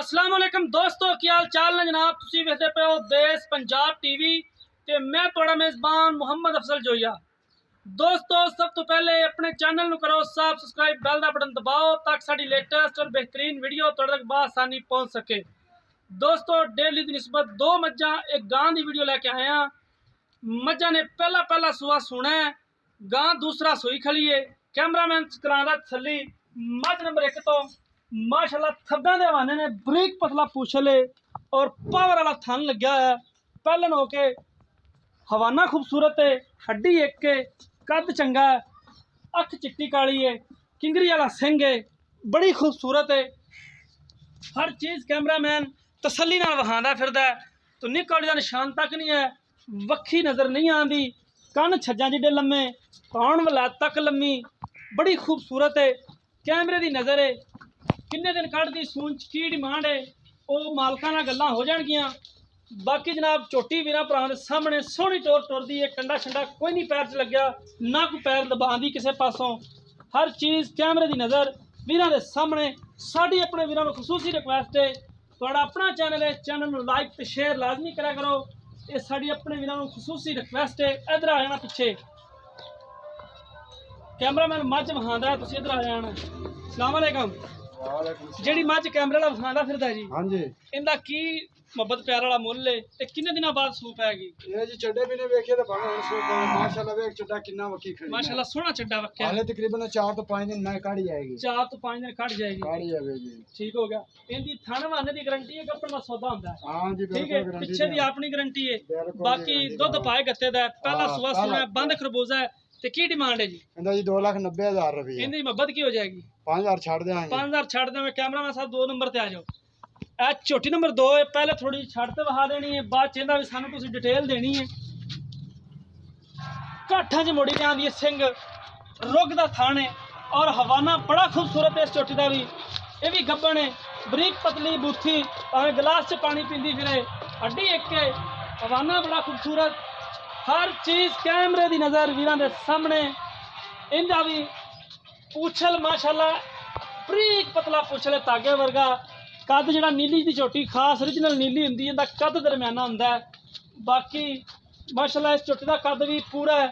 अस्सलाम वालेकुम दोस्तों, की हाल चाल ने जनाब। तुसी वेखदे पे हो देश पंजाब टीवी ते मैं तुहाड़ा मेज़बान मुहम्मद अफजल जोइया। दोस्तों, सब तो पहले अपने चैनल नू करो सब्सक्राइब, बेल दा बटन दबाओ ताकि साडी लेटेस्ट और बेहतरीन वीडियो तुहाडे तक बआसानी पहुंच सके। दोस्तों, डेली की निस्बत दो मज्जां एक गां की वीडियो लैके आए हैं। मज्जां ने पहला सुआ सुना है, गां दूसरा सूई खड़ी है। कैमरामैन करांदा तसल्ली। मझ नंबर 1 तो माशाल्लाह थब्बे के हवाने ने बरीक पतला पूछले और पावर वाला थन लग्या है। पहलन होके हवाना खूबसूरत है, हड्डी एक के, कद चंगा है, अख चिट्टी काली है, किंगरी वाला सिंह है, बड़ी खूबसूरत है। हर चीज़ कैमरामैन तसल्ली नाल वखांदा फिरदा है। तो निकल का निशान तक नहीं है, वक्खी नज़र नहीं आती, कन छज्जा जिडे लम्मे, पाउण वलैत तक लम्मी, बड़ी खूबसूरत है। कैमरे की नज़र है, किन्ने दिन कढ़दी सूंच की डिमांड है वो मालकां नाल गल्लां हो जाणगियां। बाकी जनाब झोटी वीरां भरावां दे सामने सोहनी टोर टुरदी है, कंडा शंडा कोई नहीं पैर च लग्या, ना कोई पैर दबांदी किसी पासों। हर चीज़ कैमरे की नज़र वीरां दे सामने। साडी अपने वीरां नूं खसूसी रिक्वेस्ट है, तुहाडा अपना चैनल है, चैनल नूं लाइक ते शेयर लाजमी करा करो। ये साडी अपने वीरां नूं खसूसी रिक्वेस्ट है। इधर आ जाना पिछे, कैमरामैन मझ वखांदा, तुसीं इधर आ जाना। अस्सलाम वालेकुम। ਜਿਹੜੀ ਮੱਝ ਕੈਮਰੇ ਵਾਲਾ ਵਿਖਾਉਂਦਾ ਫਿਰਦਾ ਜੀ, ਹਾਂਜੀ ਇਹਦਾ ਕੀ ਮੁਹੱਬਤ ਪਿਆਰ ਵਾਲਾ ਮੁੱਲ ਹੈ ਤੇ ਕਿੰਨੇ ਦਿਨਾਂ ਬਾਅਦ ਸੂਪ ਆਏਗੀ? ਇਹ ਜੀ ਚੱਡੇ ਵੀ ਨੇ ਵੇਖਿਆ ਤਾਂ ਭਾਵੇਂ ਹੁਣ ਸੂਪ ਮਾਸ਼ਾਅੱਲਾ ਵੇਖ ਚੱਡਾ ਕਿੰਨਾ ਵੱਖੀ ਖੜੀ ਮਾਸ਼ਾਅੱਲਾ ਸੋਹਣਾ ਚੱਡਾ ਵਕਿਆ। ਹਾਲੇ ਤਕਰੀਬਨ 4 ਤੋਂ 5 ਦਿਨ ਮੈਂ ਕਾੜੀ ਆਏਗੀ। 4 ਤੋਂ 5 ਦਿਨ ਕੱਢ ਜਾਏਗੀ। ਕਾੜੀ ਆਵੇ ਜੀ, ਠੀਕ ਹੋ ਗਿਆ। ਇਹਦੀ ਥਣ ਵਾਹਨ ਦੀ ਗਾਰੰਟੀ ਹੈ, ਕੱਪੜ ਦਾ ਸੌਦਾ ਹੁੰਦਾ ਹੈ। ਹਾਂ ਜੀ ਠੀਕ ਹੈ, ਬਿਲਕੁਲ ਪਿੱਛੇ ਦੀ ਆਪਣੀ ਗਾਰੰਟੀ ਹੈ। ਬਿਲਕੁਲ ਬਾਕੀ ਦੁੱਧ ਪਾਏ ਗੱਤੇ ਦਾ, ਪਹਿਲਾ ਸੁਆ ਸੁਣਾ, ਬੰਦ ਖਰਬੂਜ਼ਾ ਹੈ। ਤੇ ਕੀ ਡਿਮਾਂਡ ਹੈ ਜੀ ਇਹਦਾ? ਜੀ 2,90,000 ਰੁਪਏ। ਇਹਦੀ ਮੁਹੱਬਤ ਕੀ ਹੋ ਜਾਏਗੀ? 5,000 ਛੱਡ ਦੇਵਾਂਗੇ। 5,000 ਛੱਡ ਦੇਵਾਂਗੇ। कैमरामैन साहब 2 नंबर ਤੇ ਆ ਜਾਓ। ਇਹ ਝੋਟੀ ਨੰਬਰ 2 ਹੈ। ਪਹਿਲੇ ਥੋੜੀ ਛੱਡ ਤੇ ਵਹਾ ਦੇਣੀ ਹੈ, ਬਾਅਦ ਚ ਇਹਦਾ ਵੀ ਸਾਨੂੰ ਤੁਸੀਂ ਡਿਟੇਲ ਦੇਣੀ ਹੈ। ਕਾਠਾਂ 'ਚ ਮੋੜੀ ਜਾਂਦੀ ਹੈ, ਸਿੰਘ ਰੁੱਗ ਦਾ ਥਣ ਹੈ ਔਰ ਹਵਾਨਾ ਬੜਾ ਖੂਬਸੂਰਤ ਹੈ। ਇਸ ਝੋਟੀ ਦਾ ਵੀ, ਇਹ ਵੀ ਗੱਬਣ ਹੈ, ਬਰੀਕ ਪਤਲੀ ਬੂਥੀ, ਭਾਵੇਂ ਗਲਾਸ 'ਚ ਪਾਣੀ ਪੀਂਦੀ ਫਿਰੇ, ਹੱਡੀ ਇੱਕ ਹੈ, ਹਵਾਨਾ ਬੜਾ ਖੂਬਸੂਰਤ। हर चीज़ कैमरे की नज़र वीरां दे सामने। इनका भी पूछल माशाल्लाह बरीक पतला पूछल, धागे वर्गा, कद जिहड़ा नीली की झोटी खास ओरिजिनल नीली हुंदी है, इहदा कद दरम्याना हुंदा है। बाकी माशाल्लाह इस झोटी का कद भी पूरा है।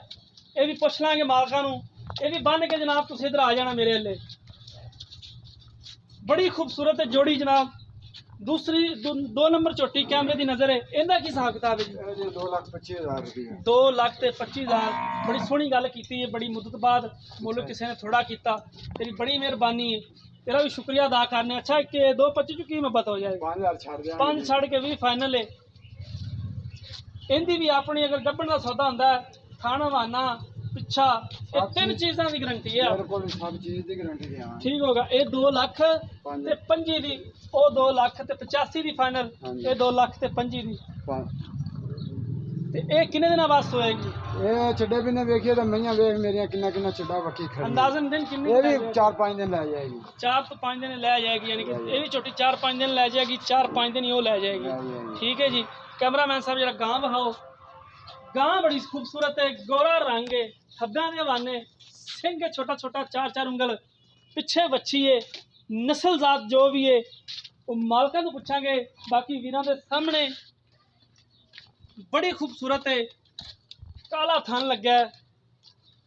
ये भी पुछ लांगे मालकां नूं। ये भी बन के जनाब तुसीं इधर आ जाना मेरे हले। बड़ी खूबसूरत है जोड़ी जनाब। दूसरी 2 नंबर झोटी कैमरे की नज़र है। इहदा की हिसाब किताब है जी? 2,25,000 रुपये। 2,25,000। बड़ी सोहनी गल की है, बड़ी मुद्दत बाद मुल्क किसी ने थोड़ा किया। तेरी बड़ी मेहरबानी है, तेरा भी शुक्रिया अदा करने। अच्छा कि 2,25 की मुहब्बत हो जाएगी? 5,000 छड़ देंगे। 5 छड़ के भी फाइनल है। इनकी भी अपनी अगर गब्बन का सौदा होंदा है, थाना वाना पिछा, ये 3 चीज़ों की गारंटी है। बिल्कुल सब चीज़ की गारंटी है। ठीक होगा। ये 2,05,000 दी, वो 2,85,000 दी फाइनल, ये 2,05,000 दी। ते ये कितने दिन बाद सोएगी? ये चड्डे भी ने वेखिए तो मैयां वेख मेरिया किन्ना किन्ना चड्डा वक्की खड़ी। अंदाजन दिन कितने? ये भी 4-5 दिन ले जाएगी। 4 तो 5 दिन ले जाएगी, यानी कि ये भी छोटी 4-5 दिन ले जाएगी, 4-5 दिन ही वो ले जाएगी। ठीक है जी। कैमरामैन साहब जरा गां बहाओ। गां बड़ी खूबसूरत है, गोरा रंग है, थब्बे के हवाने, सिंह है छोटा छोटा, 4-4 उंगल, पिछे बच्ची है, नस्ल जात जो भी है वो मालका तो पूछांगे। बाकी वीरां दे सामने बड़ी खूबसूरत है, काला थान लगा है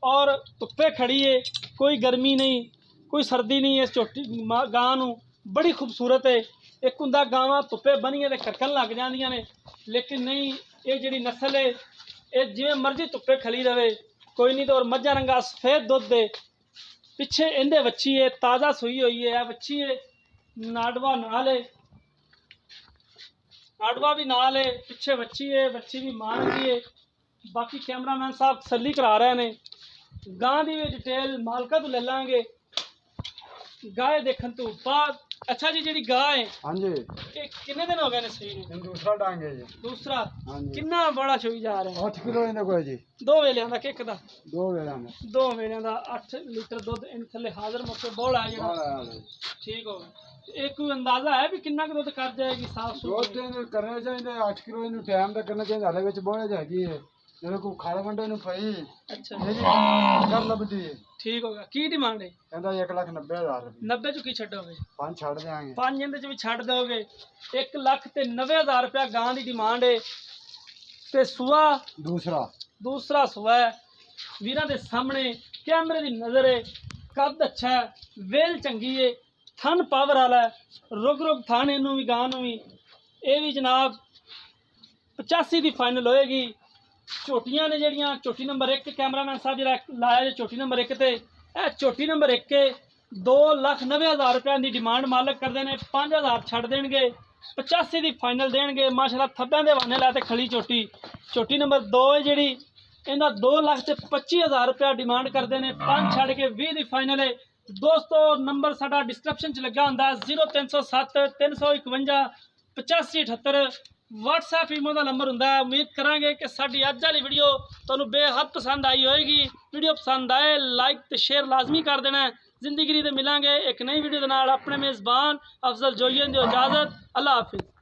और धुप्पे खड़ी है, कोई गर्मी नहीं कोई सर्दी नहीं है। इस झोटी गां नूं बड़ी खूबसूरत है। एक हुंदा गावां धुप्पे बनिए तो कड़कन लग जांदियां ने, लेकिन नहीं, ये जिहड़ी नस्ल है ये जिवें मर्जी धुप्पे खली रहे, कोई नहीं। तो और मज्जा रंगा सफेद दुध दे, पिछे इहदे बच्ची है, ताज़ा सूई हुई है, बच्ची है, नाडवा नाल है, नाडवा भी नाल है, पिछे बच्ची है, बच्ची भी मां की है। बाकी कैमरामैन साहब तसल्ली करा रहे हैं। गां की भी डिटेल मालका तो ले लांगे गाय देखने तो बाद। अच्छा जी, जी गाय है, हाँ जी, ये कितने दिन हो गए ने सही ने? दूसरा डांग है जी। दूसरा? हाँ जी। कितना बड़ा चोई जा रहा है? 8 किलो इन्हें कोई जी। 2 वेलियां दा किक दा? 2 वेला में 2 वेलियां दा 8 लीटर दुध इन थले हाजिर मौके बोल आ जेड़ा। ठीक हो गया। एक कोई अंदाजा है भी कितना दुध कर जाएगी? साफ दुध करने चाहिए 8 किलो इन टाइम तक करना चाहिए, हाले विच बोने जाएगी है ਜਿਹੜੇ ਕੋ ਖਾਲ ਵੰਡੇ ਨੂੰ ਪਈ ਅੱਛਾ ਇਹ ਜੀ ਕਰ ਲੱਭਦੀ ਹੈ। ਠੀਕ ਹੋ ਗਿਆ। ਕੀ ਡਿਮਾਂਡ ਹੈ? ਕਹਿੰਦਾ 1,90,000 ਰੁਪਏ 90 ਚ ਕੀ ਛੱਡੋਗੇ? 5 ਛੱਡ ਦਿਆਂਗੇ। 5 ਇਹਦੇ ਚ ਵੀ ਛੱਡ ਦੋਗੇ। 1,90,000 ਰੁਪਇਆ ਗਾਂ ਦੀ ਡਿਮਾਂਡ ਹੈ। ਤੇ ਸੂਆ ਦੂਸਰਾ ਸੂਆ ਹੈ ਵੀਰਾਂ ਦੇ ਸਾਹਮਣੇ, ਕੈਮਰੇ ਦੀ ਨਜ਼ਰ ਹੈ। ਕੱਦ ਅੱਛਾ ਹੈ, ਵੇਲ ਚੰਗੀ ਹੈ, ਥਣ ਪਾਵਰ ਵਾਲਾ ਹੈ, ਰੁਗ ਥਣ ਇਹਨੂੰ ਵੀ ਗਾਂ ਨੂੰ ਵੀ। ਇਹ ਵੀ ਜਨਾਬ 85 ਦੀ ਫਾਈਨਲ ਹੋਏਗੀ। ਝੋਟੀਆਂ ਨੇ ਜਿਹੜੀਆਂ, ਝੋਟੀ ਨੰਬਰ 1 ਕੈਮਰਾਮੈਨ ਸਾਹਿਬ ਜਿਹੜਾ ਲਾਇਆ ਜੇ ਝੋਟੀ ਨੰਬਰ 1 ਤੇ, ਇਹ ਝੋਟੀ ਨੰਬਰ 1 2,90,000 ਰੁਪਏ ਦੀ ਡਿਮਾਂਡ ਮਾਲਕ ਕਰਦੇ ਨੇ। 5,000 ਛੱਡ ਦੇਣਗੇ, 85 ਦੀ ਫਾਈਨਲ ਦੇਣਗੇ। ਮਾਸ਼ਾਅੱਲਾ ਥੱਬਿਆਂ ਦੇ ਬਹਾਨੇ ਲਾ ਤੇ ਖਲੀ ਝੋਟੀ ਨੰਬਰ 2 ਹੈ ਜਿਹੜੀ, ਇਹਦਾ 2,25,000 ਰੁਪਏ ਡਿਮਾਂਡ ਕਰਦੇ ਨੇ। 5 ਛੱਡ ਕੇ 20 ਦੀ ਫਾਈਨਲ ਹੈ। ਦੋਸਤੋ ਨੰਬਰ ਸਾਡਾ ਡਿਸਕ੍ਰਿਪਸ਼ਨ 'ਚ ਲੱਗਾ ਹੁੰਦਾ 0307 351 8578 WhatsApp ਈਮੋ ਦਾ ਨੰਬਰ ਹੁੰਦਾ ਹੈ। ਉਮੀਦ ਕਰਾਂਗੇ ਕਿ ਸਾਡੀ ਅੱਜ ਵਾਲੀ ਵੀਡੀਓ ਤੁਹਾਨੂੰ ਬੇਹੱਦ ਪਸੰਦ ਆਈ ਹੋਏਗੀ। ਵੀਡੀਓ ਪਸੰਦ ਆਏ ਲਾਈਕ ਤੇ ਸ਼ੇਅਰ ਲਾਜ਼ਮੀ ਕਰ ਦੇਣਾ। ਜ਼ਿੰਦਗੀ ਦੇ ਮਿਲਾਂਗੇ ਇੱਕ ਨਈ ਵੀਡੀਓ ਦੇ ਨਾਲ। ਆਪਣੇ ਮੇਜ਼ਬਾਨ ਅਫਜ਼ਲ ਜੋਈਆ ਦੀ ਇਜਾਜ਼ਤ। ਅੱਲਾ ਹਾਫਿਜ਼।